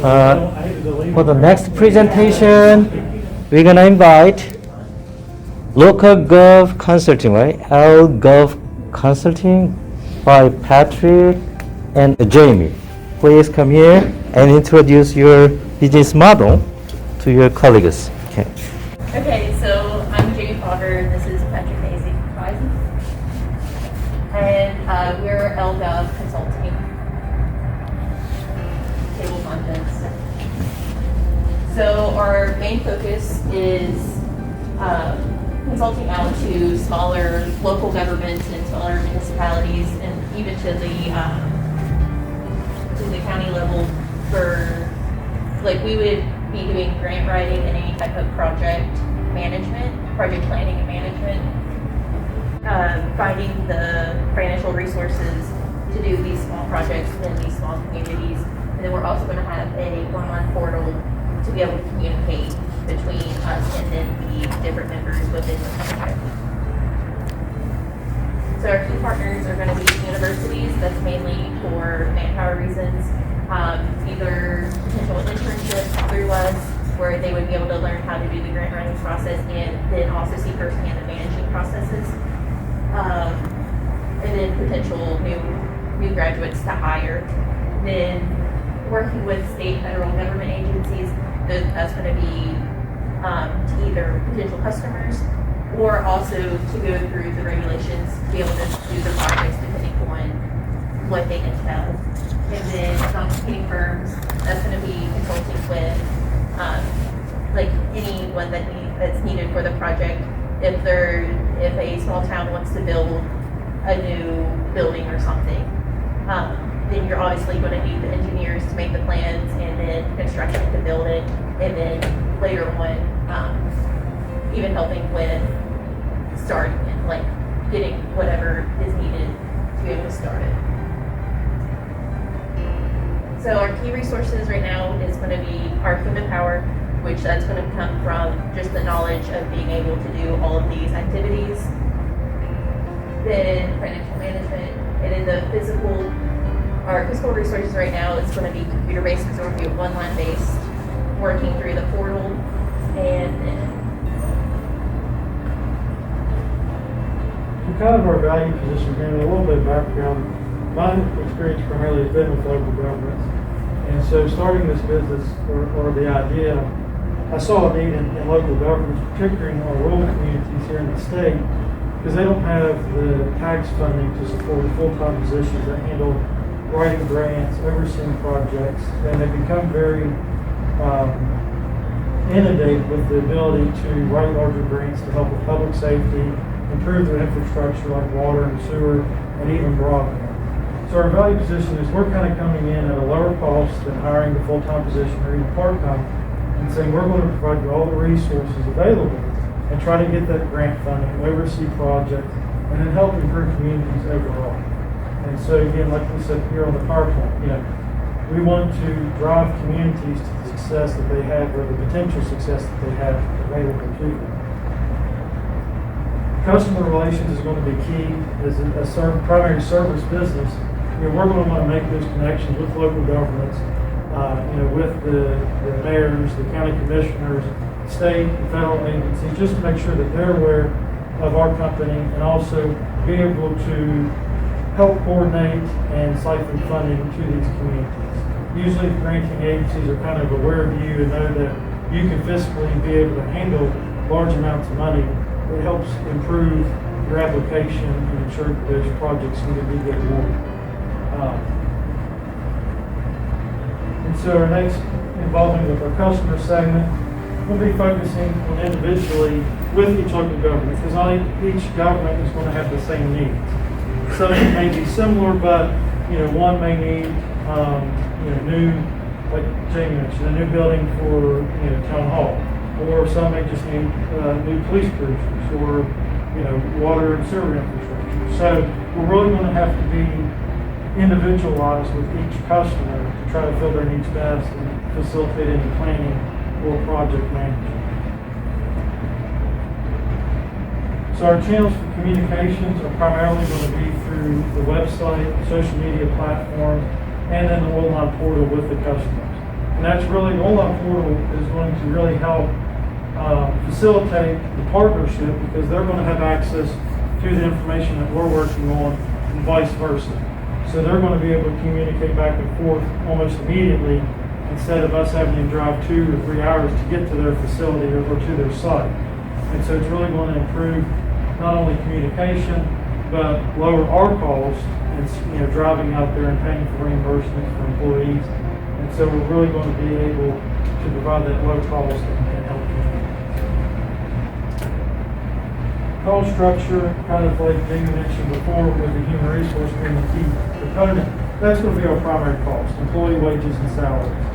For the next presentation, we're gonna invite LGov Consulting, right? LGov Consulting by Patrick and Jamie. Please come here and introduce your business model to your colleagues. Okay. Okay, so I'm Jamie Potter. This is Patrick Macy. And we're LGov Consulting. Table contents. So our main focus is consulting out to smaller local governments and smaller municipalities, and even to the county level. For like, we would be doing grant writing and any type of project management, project planning and management, finding the financial resources to do these small projects in these small communities. And then we're also going to have a online portal to be able to communicate between us and then the different members within the project. So our key partners are going to be universities. That's mainly for manpower reasons. Either potential internships through us, where they would be able to learn how to do the grant writing process and then also see firsthand the managing processes. And then potential new graduates to hire. Then working with state, federal government agencies, that's going to be to either potential customers or also to go through the regulations to be able to do the projects depending on what they entail. And then non-competing firms, that's going to be consulting with like anyone that's needed for the project. If a small town wants to build a new building or something, then you're obviously going to need the engineers to make the plans and then construction to build it, and then later on, even helping with starting it, like getting whatever is needed to be able to start it. So our key resources right now is going to be our human power, which that's going to come from just the knowledge of being able to do all of these activities. Then financial management, and in the our physical resources right now is going to be computer-based, because we're going to be online-based, working through the portal. And then kind of our value position here, and a little bit of background. My experience primarily has been with local governments, and so starting this business, or the idea, I saw a need in local governments, particularly in our rural communities here in the state, because they don't have the tax funding to support full-time positions that handle writing grants, overseeing projects, and they become very inundated with the ability to write larger grants to help with public safety, improve their infrastructure like water and sewer, and even broadband. So our value position is we're kind of coming in at a lower cost than hiring the full-time position or even part-time, and saying we're going to provide you all the resources available and try to get that grant funding, oversee projects, and then help improve communities overall. And so again, like we said here on the PowerPoint, we want to drive communities to the success that they have, or the potential success that they have available to them. Customer relations is going to be key as a primary service business. We're going to want to make those connections with local governments, with the mayors, the county commissioners, state and federal agencies, just to make sure that they're aware of our company, and also be able to help coordinate and siphon funding to these communities. Usually the granting agencies are kind of aware of you and know that you can fiscally be able to handle large amounts of money. It helps improve your application and ensure that those projects can be get awarded. And so our next involvement with our customer segment, we'll be focusing on individually with each local government, because not each government is going to have the same needs. Some may be similar, but one may need new, like Jamie mentioned, a new building for town hall, or some may just need new police cruisers, or water and sewer infrastructure. So we're really going to have to be individualized with each customer to try to fill their needs best and facilitate any planning or project management. So our channels for communications are primarily going to be through the website, social media platforms, and then the online portal with the customers. And that's really, the online portal is going to really help facilitate the partnership, because they're going to have access to the information that we're working on and vice versa. So they're going to be able to communicate back and forth almost immediately, instead of us having to drive 2 or 3 hours to get to their facility or to their site. And so it's really going to improve not only communication, but lower our costs, and driving out there and paying for reimbursements for employees. And so we're really going to be able to provide that low cost and help communities. Cost structure, kind of like Jamie mentioned before, with the human resource being the key component, that's going to be our primary cost, employee wages and salaries.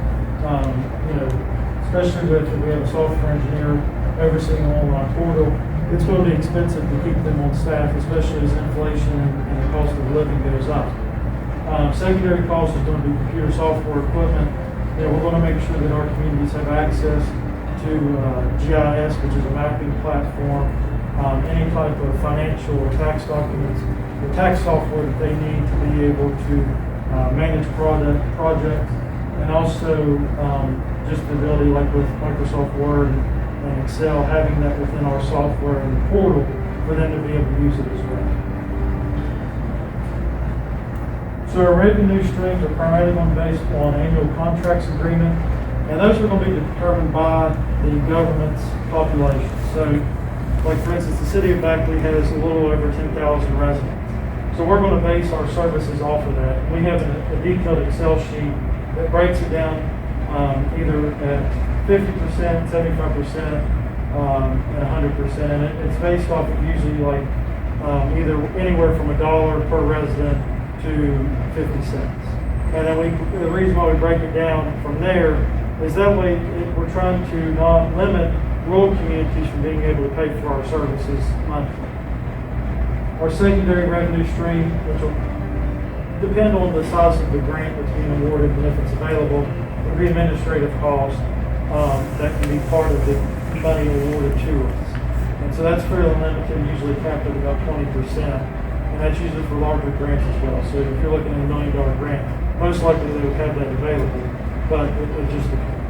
Especially if we have a software engineer overseeing an online portal, it's going to be expensive to keep them on staff, especially as inflation and the cost of living goes up. Secondary cost is going to be computer software equipment. We're going to make sure that our communities have access to GIS, which is a mapping platform, any type of financial or tax documents, the tax software that they need to be able to manage projects, and also just the ability, like with Microsoft Word and Excel, having that within our software and the portal for them to be able to use it as well. So our revenue streams are primarily going to be based on annual contracts agreement, and those are going to be determined by the government's population. So, like for instance, the city of Beckley has a little over 10,000 residents. So we're going to base our services off of that. We have a detailed Excel sheet that breaks it down either at 50%, 75%, and 100%. And it's based off of usually like either anywhere from $1 per resident to 50 cents. And then the reason why we break it down from there is that way we're trying to not limit rural communities from being able to pay for our services monthly. Our secondary revenue stream, which will depend on the size of the grant that's being awarded and if it's available, would be administrative costs that can be part of the money awarded to us. And so that's fairly limited, usually capped at about 20%. And that's usually for larger grants as well. So if you're looking at $1 million grant, most likely they would have that available, but it just depends.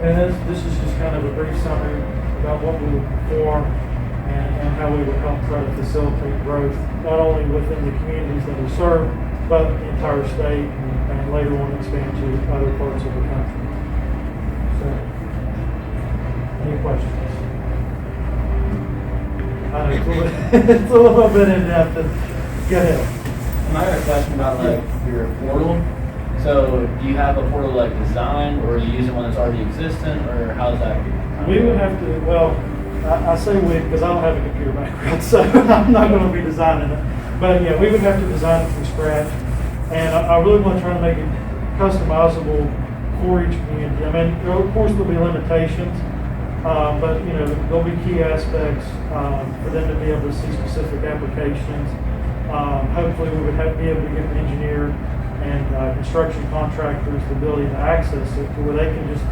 And this is just kind of a brief summary about what we would perform and how we would help try to facilitate growth, not only within the communities that we serve, but the entire state, and later on expand to other parts of the country. So, any questions? I know it's a little bit in depth. Go ahead. I have a question about like your portal. So do you have a portal like designed, or are you using one that's already existent, or how's that? We would have to, well, I say we because I don't have a computer background, so I'm not going to be designing it. But yeah, we would have to design it from scratch. And I really want to try to make it customizable for each community. I mean, of course there'll be limitations, but there'll be key aspects for them to be able to see specific applications. Hopefully we would be able to give an engineer and construction contractors the ability to access it to where they can just,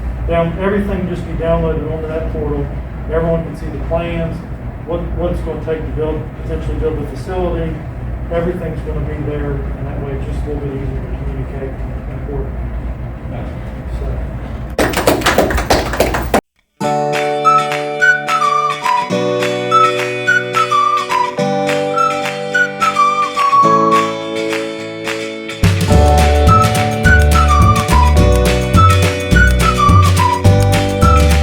everything just be downloaded onto that portal. Everyone can see the plans, what it's going to take to potentially build the facility. Everything's going to be there, and that way it's just a little bit easier to communicate